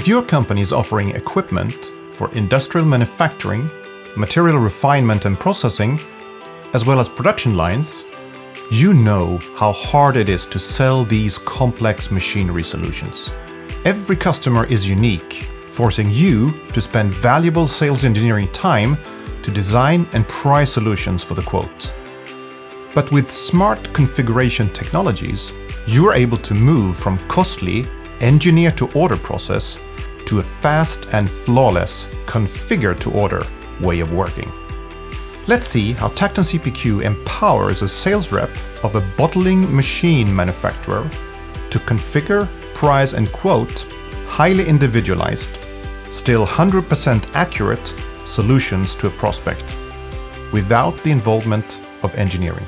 If your company is offering equipment for industrial manufacturing, material refinement and processing, as well as production lines, you know how hard it is to sell these complex machinery solutions. Every customer is unique, forcing you to spend valuable sales engineering time to design and price solutions for the quote. But with smart configuration technologies, you are able to move from costly engineer-to-order process to a fast and flawless configure-to-order way of working. Let's see how Tacton CPQ empowers a sales rep of a bottling machine manufacturer to configure, price and quote highly individualized, still 100% accurate solutions to a prospect without the involvement of engineering.